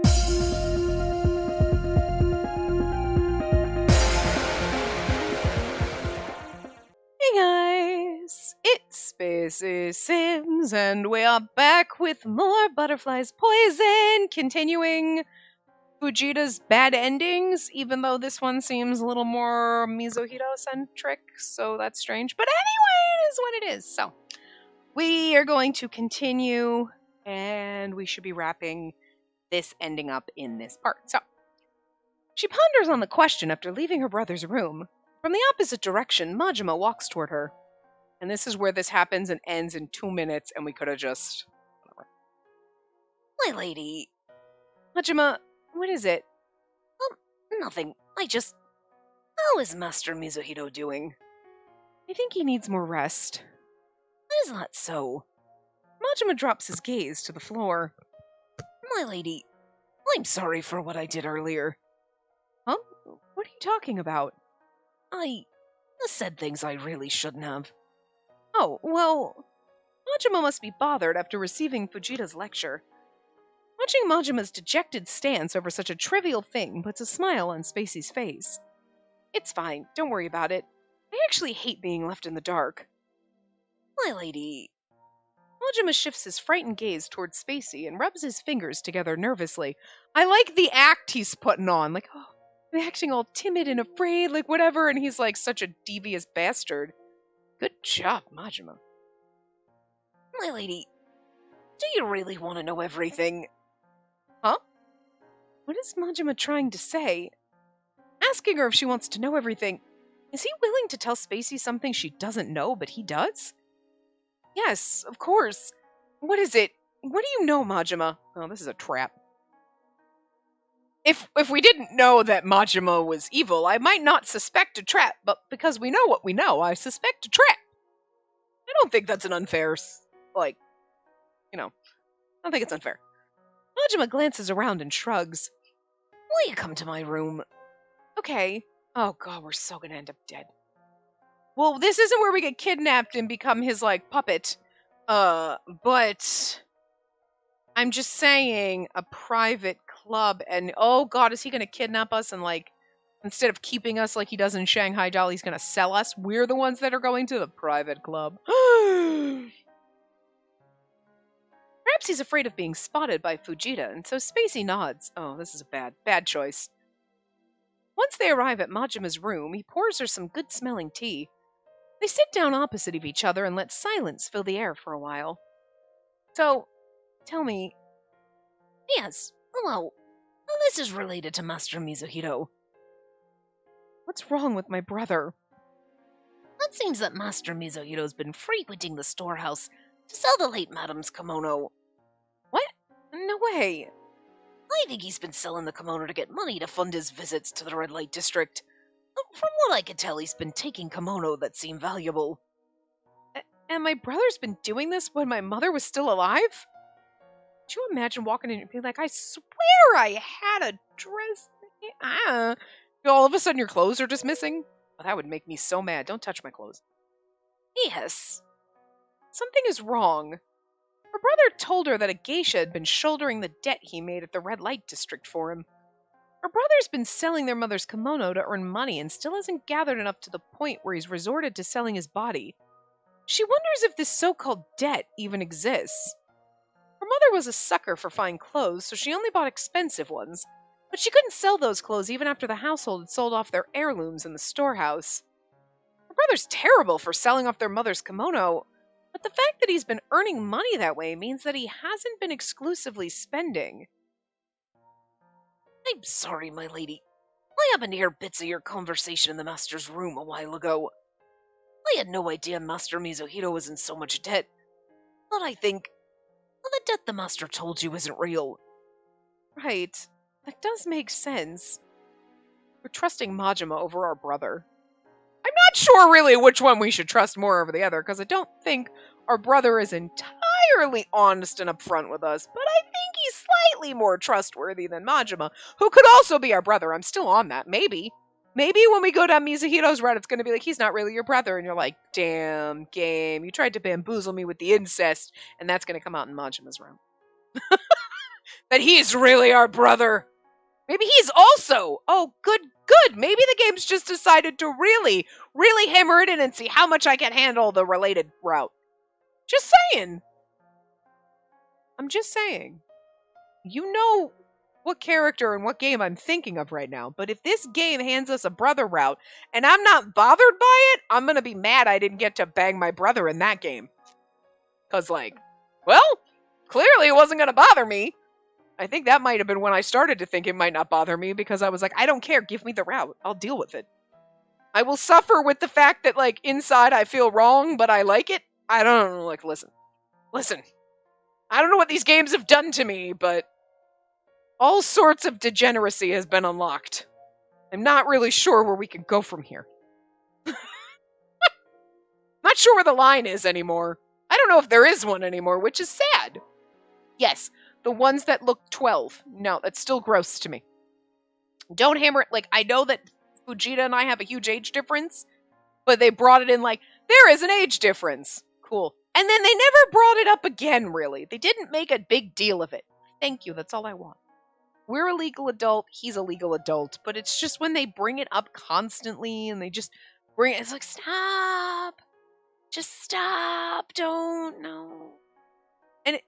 Hey guys, it's Spacey Sims, and we are back with more Butterflies Poison, continuing Fujita's bad endings, even though this one seems a little more Mizuhito-centric, so that's strange. But anyway, it is what it is. So, we are going to continue, and we should be wrapping this ending up in this part. So, she ponders on the question after leaving her brother's room. From the opposite direction, Majima walks toward her. And this is where this happens and ends in 2 minutes, and we could have just... whatever. My lady... Majima, what is it? Nothing. How is Master Mizuhito doing? I think he needs more rest. That is not so. Majima drops his gaze to the floor. My lady, I'm sorry for what I did earlier. Huh? What are you talking about? I said things I really shouldn't have. Oh, well, Majima must be bothered after receiving Fujita's lecture. Watching Majima's dejected stance over such a trivial thing puts a smile on Spacey's face. It's fine, don't worry about it. I actually hate being left in the dark. My lady... Majima shifts his frightened gaze towards Spacey and rubs his fingers together nervously. I like the act he's putting on, like, oh, I'm acting all timid and afraid, like whatever, and he's like such a devious bastard. Good job, Majima. My lady, do you really want to know everything? Huh? What is Majima trying to say? Asking her if she wants to know everything. Is he willing to tell Spacey something she doesn't know, but he does? Yes, of course. What is it? What do you know, Majima? Oh, this is a trap. If we didn't know that Majima was evil, I might not suspect a trap, but because we know what we know, I suspect a trap. I don't think that's an unfair, I don't think it's unfair. Majima glances around and shrugs. Will you come to my room? Okay. Oh god, we're so gonna end up dead. Well, this isn't where we get kidnapped and become his, puppet. But... I'm just saying, a private club, and oh god, is he gonna kidnap us and, instead of keeping us like he does in Shanghai Doll, he's gonna sell us? We're the ones that are going to the private club. Perhaps he's afraid of being spotted by Fujita, and so Spacey nods. Oh, this is a bad choice. Once they arrive at Majima's room, he pours her some good-smelling tea. They sit down opposite of each other and let silence fill the air for a while. So, tell me... Yes, hello. Well, this is related to Master Mizuhito. What's wrong with my brother? It seems that Master Mizuhito's been frequenting the storehouse to sell the late madam's kimono. What? No way. I think he's been selling the kimono to get money to fund his visits to the red light district. From what I can tell, he's been taking kimono that seem valuable. And my brother's been doing this when my mother was still alive? Could you imagine walking in and being like, I swear I had a dress. All of a sudden your clothes are just missing? Well, that would make me so mad. Don't touch my clothes. Yes. Something is wrong. Her brother told her that a geisha had been shouldering the debt he made at the red light district for him. Her brother's been selling their mother's kimono to earn money and still hasn't gathered enough to the point where he's resorted to selling his body. She wonders if this so-called debt even exists. Her mother was a sucker for fine clothes, so she only bought expensive ones. But she couldn't sell those clothes even after the household had sold off their heirlooms in the storehouse. Her brother's terrible for selling off their mother's kimono, but the fact that he's been earning money that way means that he hasn't been exclusively spending. I'm sorry, my lady. I happened to hear bits of your conversation in the master's room a while ago. I had no idea Master Mizuhito was in so much debt. But I think the debt the master told you isn't real. Right. That does make sense. We're trusting Majima over our brother. I'm not sure really which one we should trust more over the other, because I don't think our brother is entirely honest and upfront with us, but I think he's slightly more trustworthy than Majima, who could also be our brother. I'm still on that. Maybe. Maybe when we go down Mizuhito's route, it's going to be like, he's not really your brother, and you're like, damn, game, you tried to bamboozle me with the incest, and that's going to come out in Majima's room. that he's really our brother. Maybe he's also. Oh, good. Maybe the game's just decided to really, really hammer it in and see how much I can handle the related route. Just saying. I'm just saying. You know what character and what game I'm thinking of right now, but if this game hands us a brother route and I'm not bothered by it, I'm gonna be mad I didn't get to bang my brother in that game. Cause well, clearly it wasn't gonna bother me. I think that might have been when I started to think it might not bother me, because I was like, I don't care, give me the route. I'll deal with it. I will suffer with the fact that, inside I feel wrong, but I like it. I don't know, listen. I don't know what these games have done to me, but all sorts of degeneracy has been unlocked. I'm not really sure where we can go from here. Not sure where the line is anymore. I don't know if there is one anymore, which is sad. Yes, the ones that look 12. No, that's still gross to me. Don't hammer it. I know that Fujita and I have a huge age difference, but they brought it in there is an age difference. Cool. And then they never brought it up again, really. They didn't make a big deal of it. Thank you, that's all I want. We're a legal adult, he's a legal adult, but it's just when they bring it up constantly and they just bring it, it's stop. Just stop. Don't, no. And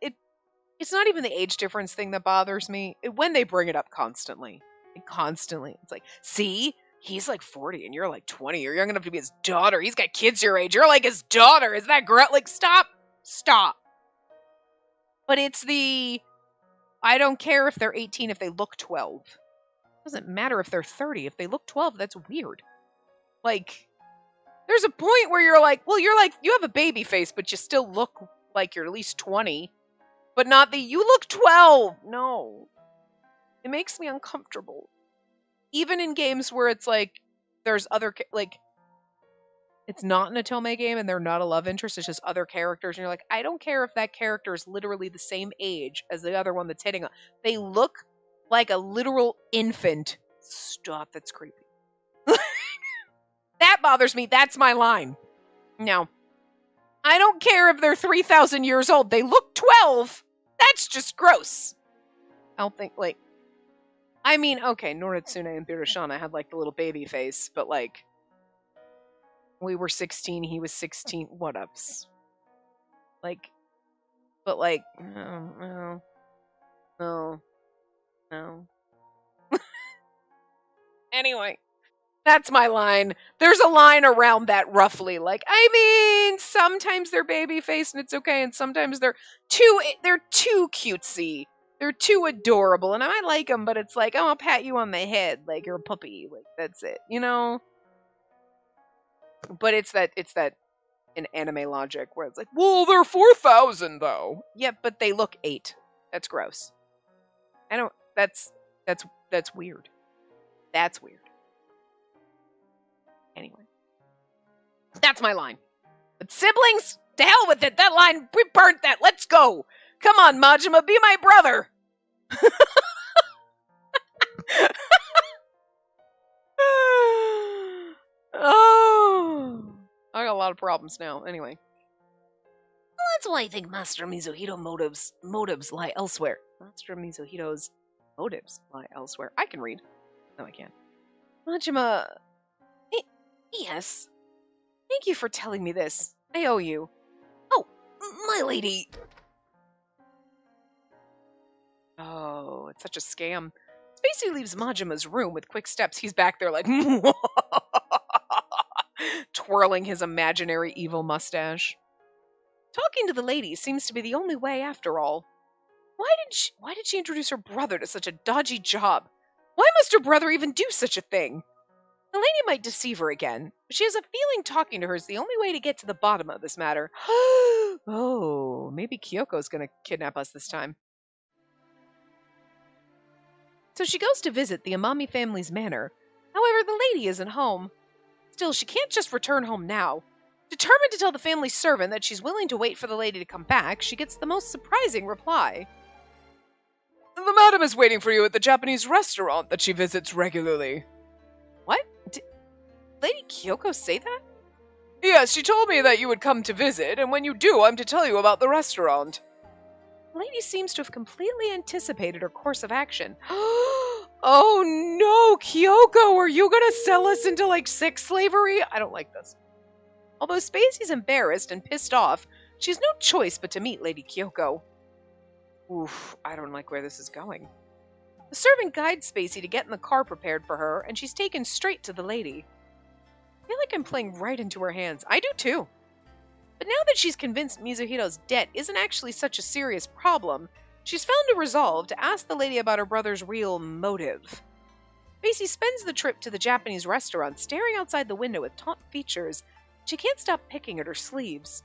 it's not even the age difference thing that bothers me. When they bring it up constantly. It's see? He's 40 and you're 20. You're young enough to be his daughter. He's got kids your age. You're his daughter. Is that great? Stop. But it's the, I don't care if they're 18 if they look 12. It doesn't matter if they're 30. If they look 12, that's weird. There's a point where you're well, you have a baby face, but you still look like you're at least 20. But not you look 12. No. It makes me uncomfortable. Even in games where it's there's other, it's not an Otome game and they're not a love interest, it's just other characters, and you're I don't care if that character is literally the same age as the other one that's hitting on. They look like a literal infant. Stop, that's creepy. That bothers me, that's my line. Now, I don't care if they're 3,000 years old, they look 12! That's just gross. I don't think, I mean, okay, Noritsune and Birashana had the little baby face, but we were 16, he was 16, what ups? No. Anyway, that's my line. There's a line around that roughly. I mean, sometimes they're baby face and it's okay, and sometimes they're too cutesy. They're too adorable, and I like them, but it's oh, I'll pat you on the head like you're a puppy. That's it, you know? But it's that in anime logic where it's well, they're 4,000 though. Yeah, but they look 8. That's gross. I don't, that's weird. That's weird. Anyway. That's my line. But siblings, to hell with it. That line, we burnt that. Let's go. Come on, Majima, be my brother. Oh, I got a lot of problems now. Anyway. Well, that's why I think Master Mizuhito motives lie elsewhere. Master Mizuhito's motives lie elsewhere. I can read. No, I can't. Majima. Yes. Thank you for telling me this. I owe you. Oh, my lady. Oh, it's such a scam. Spacey leaves Majima's room with quick steps. He's back there twirling his imaginary evil mustache. Talking to the lady seems to be the only way after all. Why did she introduce her brother to such a dodgy job? Why must her brother even do such a thing? The lady might deceive her again, but she has a feeling talking to her is the only way to get to the bottom of this matter. Oh, maybe Kyoko's gonna kidnap us this time. So she goes to visit the Amami family's manor. However, the lady isn't home. Still, she can't just return home now. Determined to tell the family servant that she's willing to wait for the lady to come back, she gets the most surprising reply. The madam is waiting for you at the Japanese restaurant that she visits regularly. What? Did Lady Kyoko say that? Yes, she told me that you would come to visit, and when you do, I'm to tell you about the restaurant. The lady seems to have completely anticipated her course of action. Oh no, Kyoko, are you gonna sell us into, like, sex slavery? I don't like this. Although Spacey's embarrassed and pissed off, she has no choice but to meet Lady Kyoko. Oof, I don't like where this is going. The servant guides Spacey to get in the car prepared for her, and she's taken straight to the lady. I feel like I'm playing right into her hands. I do too. But now that she's convinced Mizuhito's debt isn't actually such a serious problem, she's found a resolve to ask the lady about her brother's real motive. Spacey spends the trip to the Japanese restaurant staring outside the window with taut features. She can't stop picking at her sleeves.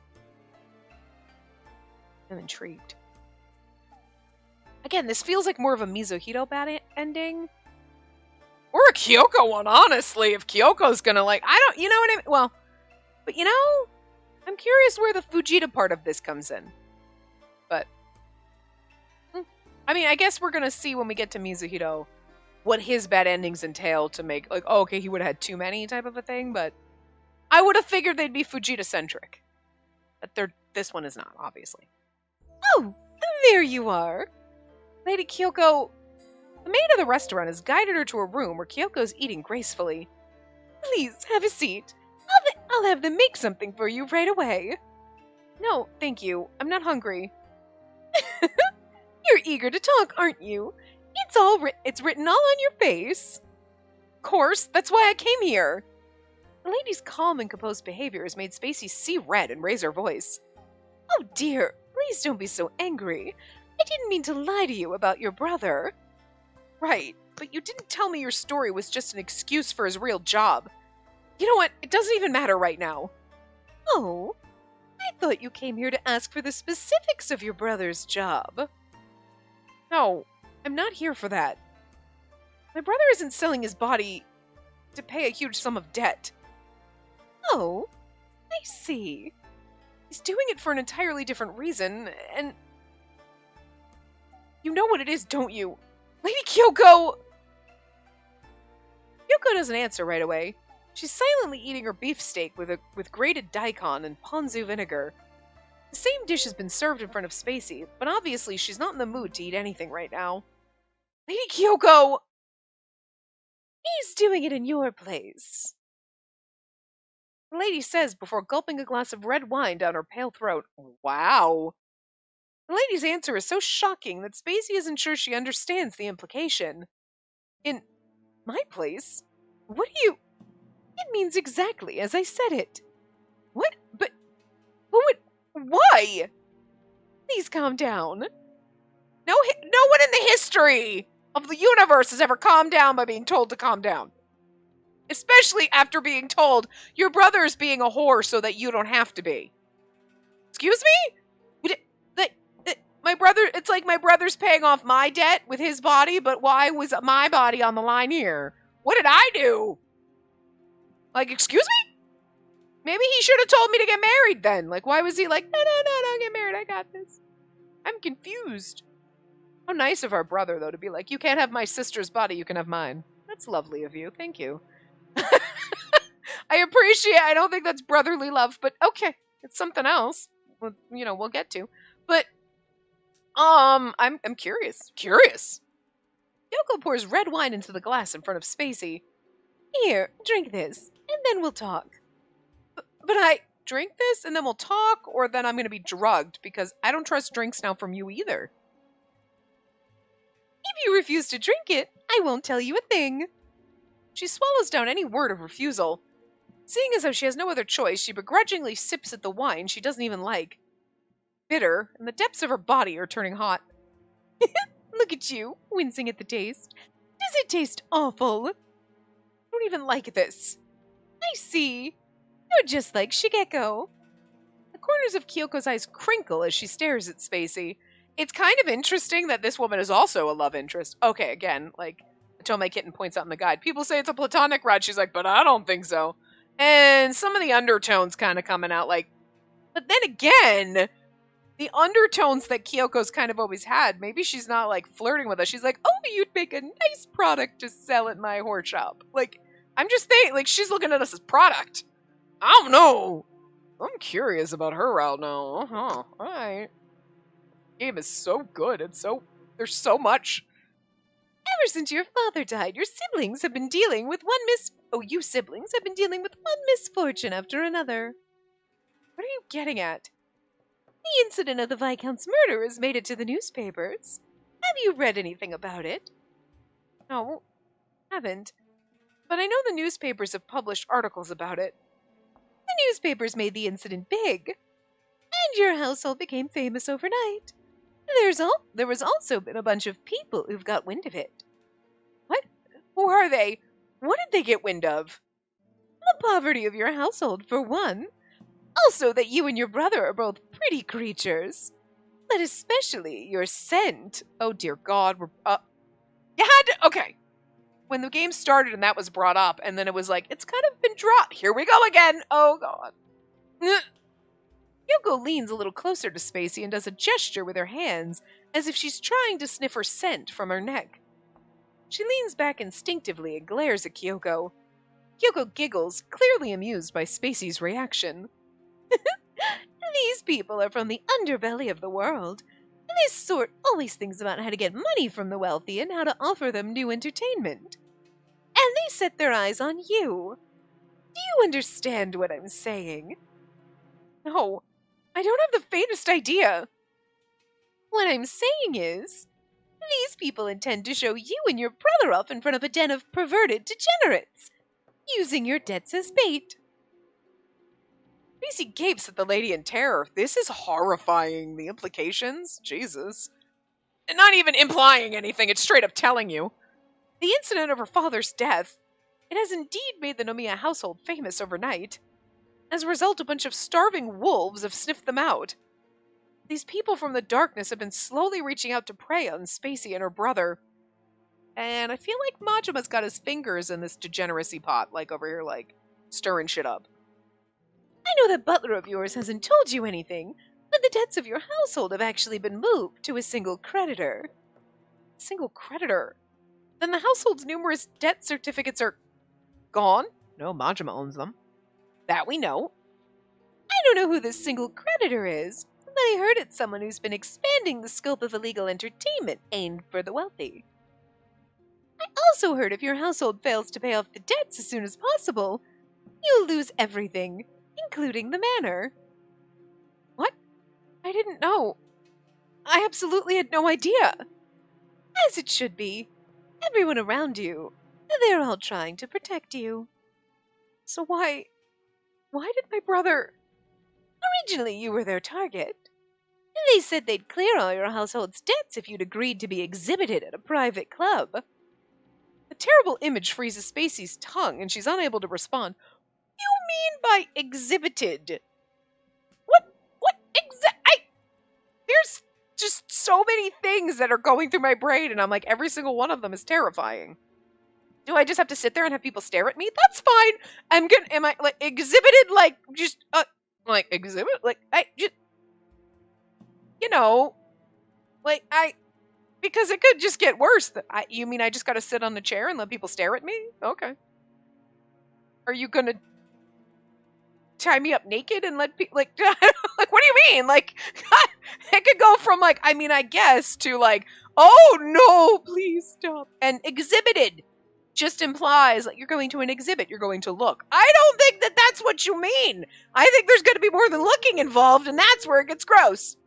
I'm intrigued. Again, this feels like more of a Mizuhito bad ending. Or a Kyoko one, honestly. If Kyoko's gonna, like, you know what I mean? Well, but you know, I'm curious where the Fujita part of this comes in. But, I mean, I guess we're gonna see when we get to Mizuhito what his bad endings entail to make, like, oh, okay, he would have had too many type of a thing, but I would have figured they'd be Fujita-centric. But this one is not, obviously. Oh, there you are. Lady Kyoko, the maid of the restaurant has guided her to a room where Kyoko's eating gracefully. Please, have a seat. I'll have them make something for you right away. No, thank you. I'm not hungry. You're eager to talk, aren't you? It's written all on your face. Of course, that's why I came here. The lady's calm and composed behavior has made Spacey see red and raise her voice. Oh dear, please don't be so angry. I didn't mean to lie to you about your brother. Right, but you didn't tell me your story was just an excuse for his real job. You know what? It doesn't even matter right now. Oh, I thought you came here to ask for the specifics of your brother's job. No, I'm not here for that. My brother isn't selling his body to pay a huge sum of debt. Oh, I see. He's doing it for an entirely different reason, and... You know what it is, don't you? Lady Kyoko! Kyoko doesn't answer right away. She's silently eating her beefsteak with grated daikon and ponzu vinegar. The same dish has been served in front of Spacey, but obviously she's not in the mood to eat anything right now. Lady Kyoko! He's doing it in your place. The lady says before gulping a glass of red wine down her pale throat. Wow. The lady's answer is so shocking that Spacey isn't sure she understands the implication. In my place? What do you... It means exactly as I said it. What? But... Why? Please calm down. No one in the history of the universe has ever calmed down by being told to calm down. Especially after being told your brother is being a whore so that you don't have to be. Excuse me? My brother, it's like my brother's paying off my debt with his body, but why was my body on the line here? What did I do? Like, excuse me? Maybe he should have told me to get married then. Like, why was he like, no, don't get married, I got this. I'm confused. How nice of our brother, though, to be like, you can't have my sister's body, you can have mine. That's lovely of you, thank you. I appreciate, I don't think that's brotherly love, but okay, it's something else. We'll get to. But, I'm curious. Kyoko pours red wine into the glass in front of Spacey. Here, drink this, and then we'll talk. But I drink this, and then we'll talk, or then I'm going to be drugged, because I don't trust drinks now from you either. If you refuse to drink it, I won't tell you a thing. She swallows down any word of refusal. Seeing as how she has no other choice, she begrudgingly sips at the wine she doesn't even like. Bitter, and the depths of her body are turning hot. Look at you, wincing at the taste. Does it taste awful? I don't even like this. I see. You're just like Shigeko. The corners of Kyoko's eyes crinkle as she stares at Spacey. It's kind of interesting that this woman is also a love interest. Okay, again, like Otome Kitten points out in the guide, people say it's a platonic ride. She's like, but I don't think so. And some of the undertones kind of coming out like, but then again, the undertones that Kyoko's kind of always had, maybe she's not like flirting with us. She's like, oh, you'd make a nice product to sell at my whore shop. Like, I'm just thinking, like, she's looking at us as product. I don't know. I'm curious about her route now. Uh-huh. All right. Game is so good. There's so much. Ever since your father died, your siblings have been dealing with you siblings have been dealing with one misfortune after another. What are you getting at? The incident of the Viscount's murder has made it to the newspapers. Have you read anything about it? No, haven't. But I know the newspapers have published articles about it. The newspapers made the incident big, and your household became famous overnight. There was also been a bunch of people who've got wind of it. What? Who are they? What did they get wind of? The poverty of your household, for one. Also that you and your brother are both pretty creatures. But especially your scent. Oh dear God, you had to, okay. When the game started and that was brought up, and then it was like, it's kind of been dropped. Here we go again. Oh God. Kyoko leans a little closer to Spacey and does a gesture with her hands, as if she's trying to sniff her scent from her neck. She leans back instinctively and glares at Kyoko. Kyoko giggles, clearly amused by Spacey's reaction. These people are from the underbelly of the world. This sort always thinks about how to get money from the wealthy and how to offer them new entertainment. And they set their eyes on you. Do you understand what I'm saying? No, I don't have the faintest idea. What I'm saying is, these people intend to show you and your brother off in front of a den of perverted degenerates, using your debts as bait. Spacey gapes at the lady in terror. This is horrifying. The implications? Jesus. And not even implying anything, it's straight up telling you. The incident of her father's death, it has indeed made the Nomiya household famous overnight. As a result, a bunch of starving wolves have sniffed them out. These people from the darkness have been slowly reaching out to prey on Spacey and her brother. And I feel like Majima's got his fingers in this degeneracy pot, like over here, like, stirring shit up. I know that butler of yours hasn't told you anything, but the debts of your household have actually been moved to a single creditor. Single creditor? Then the household's numerous debt certificates are gone? No, Majima owns them. That we know. I don't know who this single creditor is, but I heard it's someone who's been expanding the scope of illegal entertainment aimed for the wealthy. I also heard if your household fails to pay off the debts as soon as possible, you'll lose everything, including the manor. What? I didn't know. I absolutely had no idea. As it should be. Everyone around you, they're all trying to protect you. So why did my brother... Originally, you were their target. They said they'd clear all your household's debts if you'd agreed to be exhibited at a private club. A terrible image freezes Spacey's tongue, and she's unable to respond. You mean by exhibited? There's just so many things that are going through my brain, and I'm like, every single one of them is terrifying. Do I just have to sit there and have people stare at me? That's fine. Am I, like, exhibited, like, just, like, exhibit? Like, I just, you know, like, because it could just get worse. You mean I just gotta sit on the chair and let people stare at me? Okay. Are you gonna tie me up naked and let people, like, like, what do you mean? Like, it could go from, like, I mean, I guess, to, like, oh, no, please stop. And exhibited just implies, like, you're going to an exhibit, you're going to look. I don't think that that's what you mean. I think there's going to be more than looking involved, and that's where it gets gross.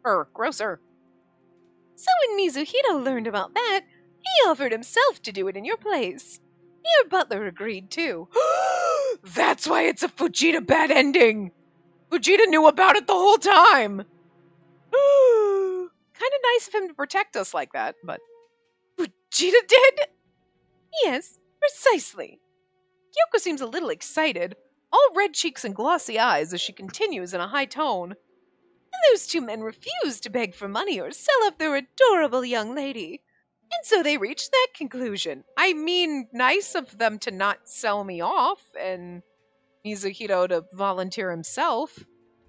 Grosser. So when Mizuhito learned about that, he offered himself to do it in your place. Your butler agreed, too. That's why it's a Fujita bad ending. Fujita knew about it the whole time. Kind of nice of him to protect us like that, but... Fujita did? Yes, precisely. Kyoko seems a little excited, all red cheeks and glossy eyes as she continues in a high tone. Those two men refused to beg for money or sell off their adorable young lady. And so they reached that conclusion. I mean, nice of them to not sell me off, and Mizuhito to volunteer himself.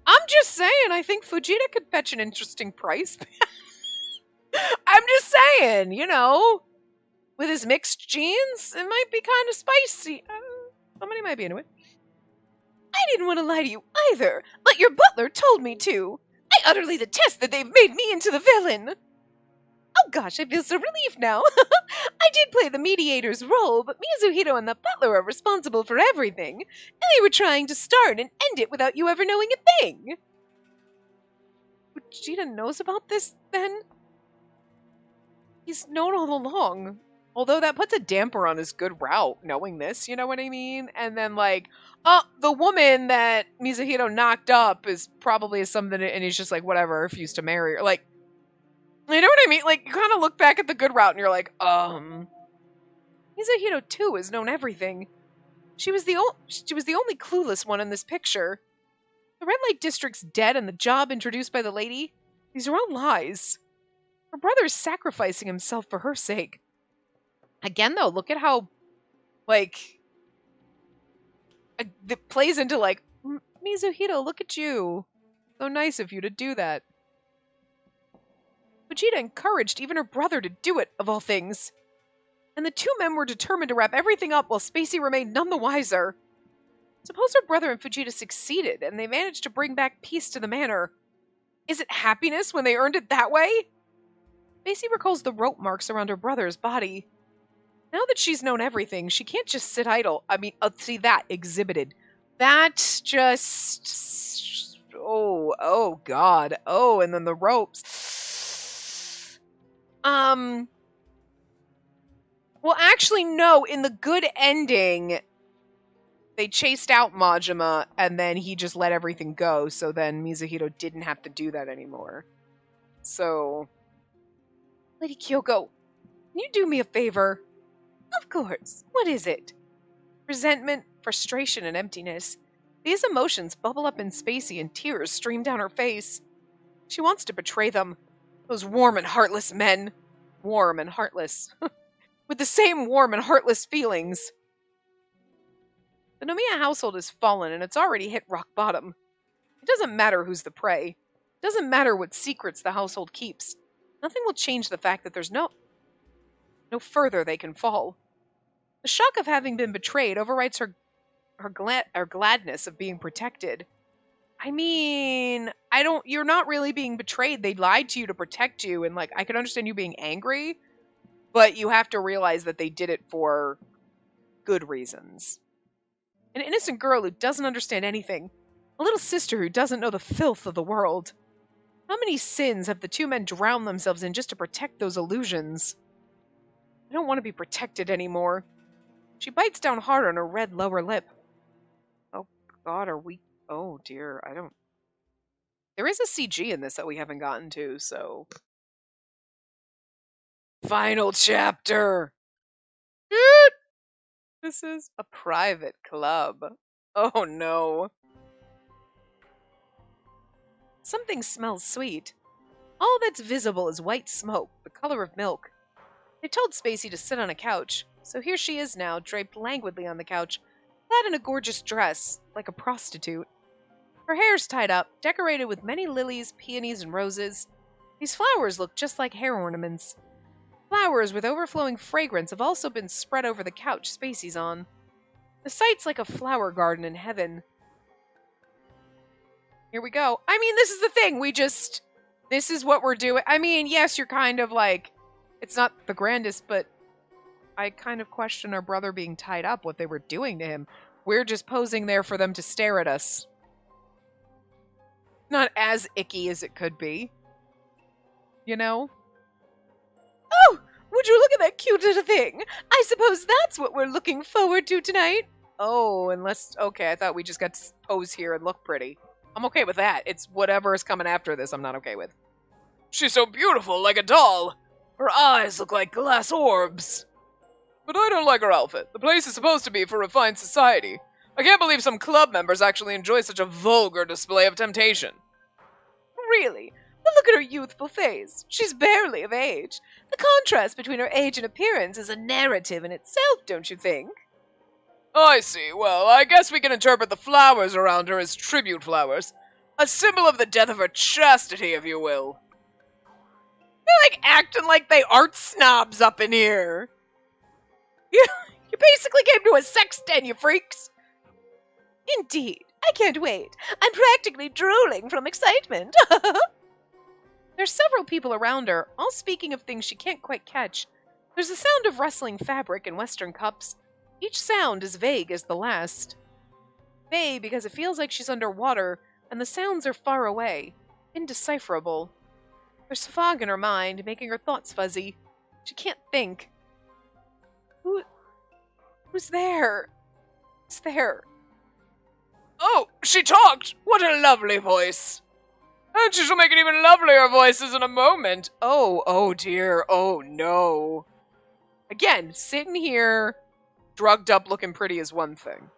I'm just saying, I think Fujita could fetch an interesting price. I'm just saying, you know, with his mixed genes, it might be kind of spicy. Somebody might be into it. I didn't want to lie to you either, but your butler told me to. I utterly detest that they've made me into the villain. Oh gosh, I feel so relieved now. I did play the mediator's role, but Mizuhito and the butler are responsible for everything, and they were trying to start and end it without you ever knowing a thing. Fujita knows about this, then? He's known all along. Although that puts a damper on his good route, knowing this, you know what I mean? And then, like, oh, the woman that Mizuhito knocked up is probably something, and he's just like, whatever, refused to marry her. Like, you know what I mean? Like, you kind of look back at the good route and you're like, Mizuhito too has known everything. She was the only clueless one in this picture. The red light district's dead and the job introduced by the lady, these are all lies. Her brother's sacrificing himself for her sake. Again, though, look at how, like, it plays into, like, Mizuhito, look at you. So nice of you to do that. Fujita encouraged even her brother to do it, of all things. And the two men were determined to wrap everything up while Spacey remained none the wiser. Suppose her brother and Fujita succeeded, and they managed to bring back peace to the manor. Is it happiness when they earned it that way? Spacey recalls the rope marks around her brother's body. Now that she's known everything, she can't just sit idle. I mean, see that exhibited. That just... Oh, God. Oh, and then the ropes. Well, actually, no. In the good ending, they chased out Majima, and then he just let everything go, so then Mizuhito didn't have to do that anymore. So... Lady Kyoko, can you do me a favor? Of course. What is it? Resentment, frustration, and emptiness. These emotions bubble up in Spacey and tears stream down her face. She wants to betray them. Those warm and heartless men. Warm and heartless. With the same warm and heartless feelings. The Nomiya household has fallen and it's already hit rock bottom. It doesn't matter who's the prey. It doesn't matter what secrets the household keeps. Nothing will change the fact that there's no further they can fall. The shock of having been betrayed overwrites her gladness of being protected. I mean, you're not really being betrayed. They lied to you to protect you, and, like, I can understand you being angry, but you have to realize that they did it for good reasons. An innocent girl who doesn't understand anything. A little sister who doesn't know the filth of the world. How many sins have the two men drowned themselves in just to protect those illusions? I don't want to be protected anymore. She bites down hard on her red lower lip. Oh, God, are we... Oh, dear, I don't... There is a CG in this that we haven't gotten to, so... Final chapter! This is a private club. Oh, no. Something smells sweet. All that's visible is white smoke, the color of milk. They told Spacey to sit on a couch, so here she is now, draped languidly on the couch, clad in a gorgeous dress, like a prostitute. Her hair's tied up, decorated with many lilies, peonies, and roses. These flowers look just like hair ornaments. Flowers with overflowing fragrance have also been spread over the couch Spacey's on. The site's like a flower garden in heaven. Here we go. I mean, this is the thing. This is what we're doing. I mean, yes, you're kind of like, it's not the grandest, but I kind of question our brother being tied up, what they were doing to him. We're just posing there for them to stare at us. Not as icky as it could be. You know? Oh, would you look at that cute little thing? I suppose that's what we're looking forward to tonight. Oh, okay, I thought we just got to pose here and look pretty. I'm okay with that. It's whatever is coming after this I'm not okay with. She's so beautiful, like a doll. Her eyes look like glass orbs. But I don't like her outfit. The place is supposed to be for refined society. I can't believe some club members actually enjoy such a vulgar display of temptation. Really? But look at her youthful face. She's barely of age. The contrast between her age and appearance is a narrative in itself, don't you think? I see. Well, I guess we can interpret the flowers around her as tribute flowers. A symbol of the death of her chastity, if you will. They're like acting like they art snobs up in here. You basically came to a sex den, you freaks. Indeed. I can't wait. I'm practically drooling from excitement. There's several people around her, all speaking of things she can't quite catch. There's the sound of rustling fabric in Western cups. Each sound is vague as the last. Vague because it feels like she's underwater, and the sounds are far away, indecipherable. There's fog in her mind, making her thoughts fuzzy. She can't think. Who's there? Who's there? Oh, she talked! What a lovely voice! And she shall make an even lovelier voices in a moment. Oh dear, oh no. Again, sitting here, drugged up looking pretty is one thing.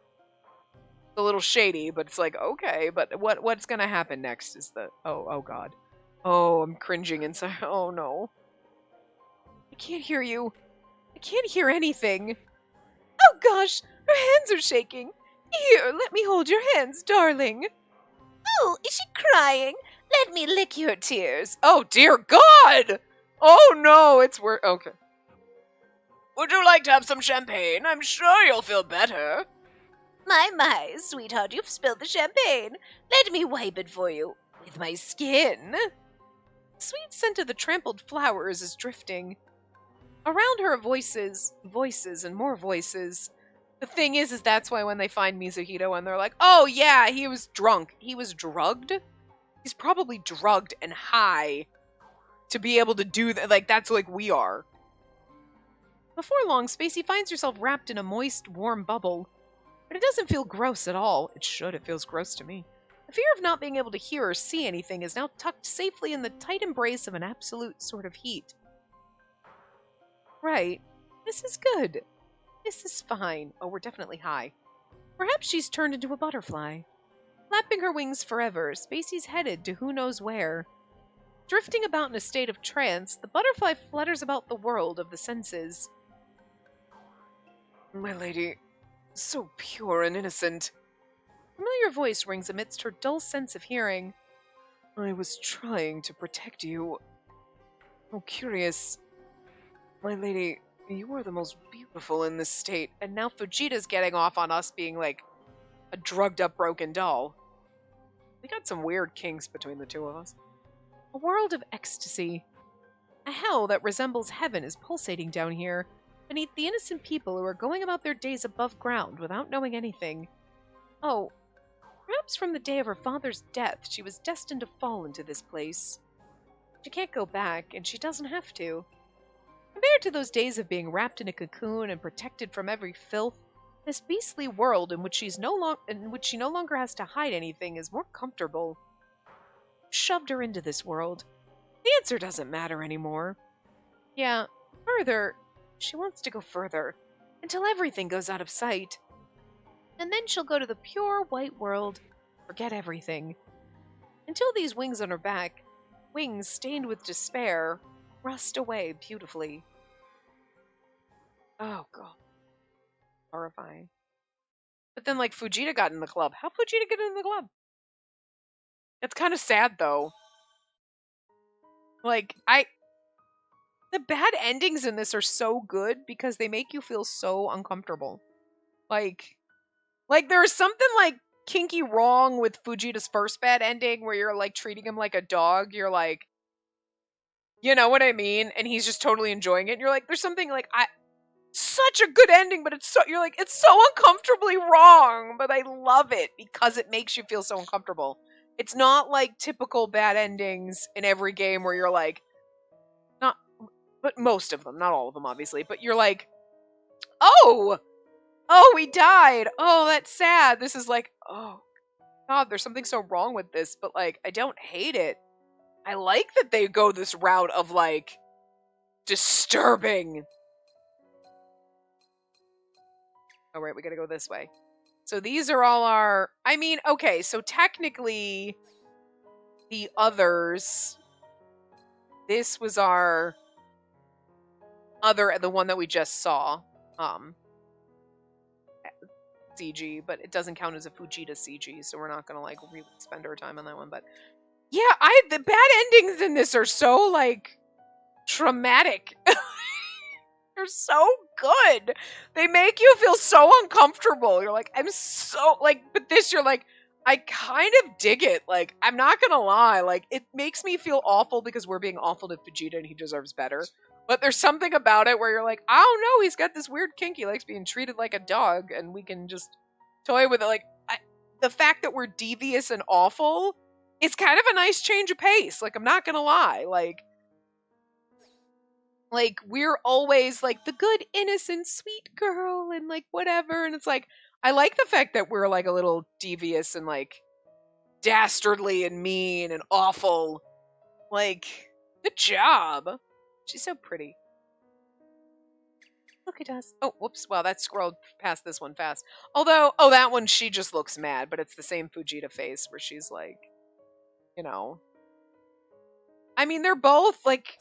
It's a little shady, but it's like, okay, but what's gonna happen next is the, oh god. Oh, I'm cringing inside. Oh no. I can't hear you. I can't hear anything. Oh gosh, her hands are shaking. Here, let me hold your hands, darling. Oh, is she crying? Let me lick your tears. Oh dear God! Oh no, it's worse. Okay. Would you like to have some champagne? I'm sure you'll feel better. My, sweetheart, you've spilled the champagne. Let me wipe it for you. With my skin. The sweet scent of the trampled flowers is drifting. Around her are voices, and more voices. The thing is that's why when they find Mizuhito and they're like, oh yeah, he was drunk. He was drugged? He's probably drugged and high to be able to do that. Like, that's like we are. Before long, Spacey finds herself wrapped in a moist, warm bubble. But it doesn't feel gross at all. It should. It feels gross to me. The fear of not being able to hear or see anything is now tucked safely in the tight embrace of an absolute sort of heat. Right. This is good. This is fine. Oh, we're definitely high. Perhaps she's turned into a butterfly. Flapping her wings forever, Spacey's headed to who knows where. Drifting about in a state of trance, the butterfly flutters about the world of the senses. My lady, so pure and innocent. A familiar voice rings amidst her dull sense of hearing. I was trying to protect you. Oh, curious. My lady, you are the most beautiful in this state, and now Fujita's getting off on us being like a drugged up broken doll. We got some weird kinks between the two of us. A world of ecstasy. A hell that resembles heaven is pulsating down here, beneath the innocent people who are going about their days above ground without knowing anything. Oh, perhaps from the day of her father's death she was destined to fall into this place. She can't go back, and she doesn't have to. Compared to those days of being wrapped in a cocoon and protected from every filth, this beastly world in which she no longer has to hide anything is more comfortable. Shoved her into this world. The answer doesn't matter anymore. Yeah, further. She wants to go further, until everything goes out of sight. And then she'll go to the pure white world, forget everything. Until these wings on her back, wings stained with despair, rust away beautifully. Oh, God. Horrifying. But then, like, Fujita got in the club. How'd Fujita get in the club? It's kind of sad, though. Like, the bad endings in this are so good because they make you feel so uncomfortable. Like there's something, like, kinky wrong with Fujita's first bad ending where you're, like, treating him like a dog. You're like, you know what I mean? And he's just totally enjoying it. And you're like, there's something, like, such a good ending, but you're like, it's so uncomfortably wrong, but I love it because it makes you feel so uncomfortable. It's not like typical bad endings in every game where you're like, but most of them, not all of them, obviously, but you're like, oh, he died. Oh, that's sad. This is like, oh, God, there's something so wrong with this, but, like, I don't hate it. I like that they go this route of, like, disturbing. Oh, right, we gotta go this way. So these are all our, I mean, okay, so technically, the others, this was our the one that we just saw, CG, but it doesn't count as a Fujita CG, so we're not gonna, like, really spend our time on that one, but yeah, the bad endings in this are so, like, traumatic. They're so good. They make you feel so uncomfortable. You're like, I'm so, like, but this, you're like, I kind of dig it. Like, I'm not gonna lie. Like, it makes me feel awful because we're being awful to Vegeta and he deserves better. But there's something about it where you're like, I don't know, he's got this weird kink. He likes being treated like a dog, and we can just toy with it. Like, the fact that we're devious and awful is kind of a nice change of pace. Like, I'm not gonna lie. Like we're always like the good, innocent, sweet girl, and like whatever. And it's like, I like the fact that we're like a little devious and like dastardly and mean and awful. Like, good job. She's so pretty. Look at us. Oh, whoops. Wow, that scrolled past this one fast. Although, oh, that one, she just looks mad, but it's the same Fujita face where she's like, you know. I mean, they're both like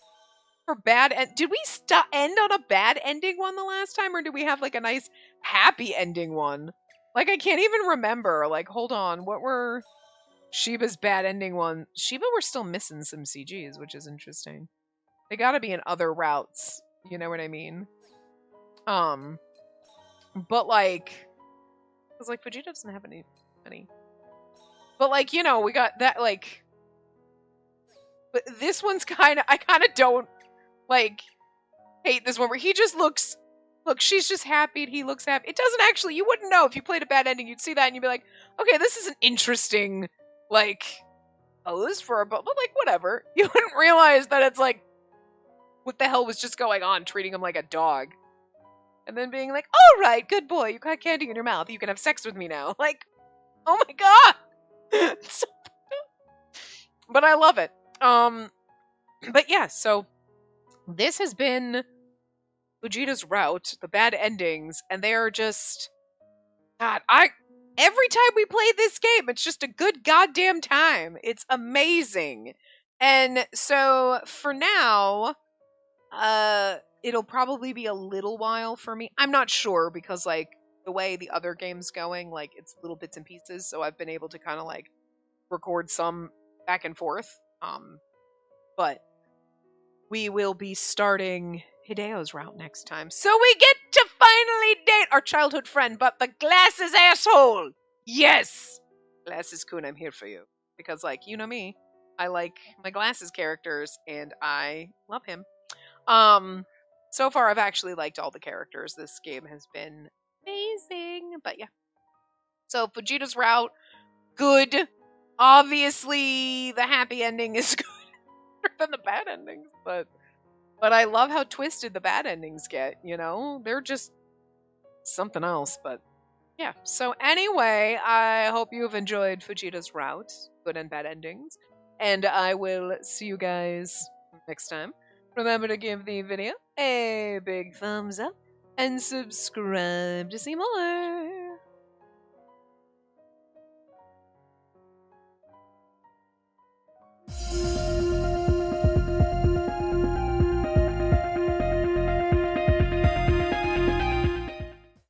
for bad. Did we end on a bad ending one the last time, or did we have like a nice happy ending one? Like, I can't even remember. Like, hold on. What were Shiba's bad ending one? Shiba, we're still missing some CGs, which is interesting. They gotta be in other routes. You know what I mean? But like, cause like Vegeta doesn't have any. But like, you know, we got that like. But this one's I kind of don't like hate this one where he just looks. Look, she's just happy and he looks happy. It doesn't actually. You wouldn't know if you played a bad ending. You'd see that and you'd be like, okay, this is an interesting like. Oh, this is for a but like whatever. You wouldn't realize that it's like, what the hell was just going on, treating him like a dog. And then being like, all right, good boy, you got candy in your mouth. You can have sex with me now. Like, oh my god. But I love it. But yeah, so this has been Vegeta's route, the bad endings, and they are just, God, every time we play this game, it's just a good goddamn time. It's amazing. And so for now, it'll probably be a little while for me. I'm not sure because like the way the other game's going, like it's little bits and pieces, so I've been able to kind of like record some back and forth. But we will be starting Hideo's route next time. So we get to finally date our childhood friend, but the Glasses asshole. Yes! Glasses-kun, I'm here for you. Because like, you know me, I like my Glasses characters and I love him. So far I've actually liked all the characters. This game has been amazing. But yeah. So Vegeta's route, good. Obviously the happy ending is good than the bad endings, but I love how twisted the bad endings get, you know? They're just something else, but yeah. So anyway, I hope you've enjoyed Vegeta's route, good and bad endings, and I will see you guys next time. Remember to give the video a big thumbs up and subscribe to see more.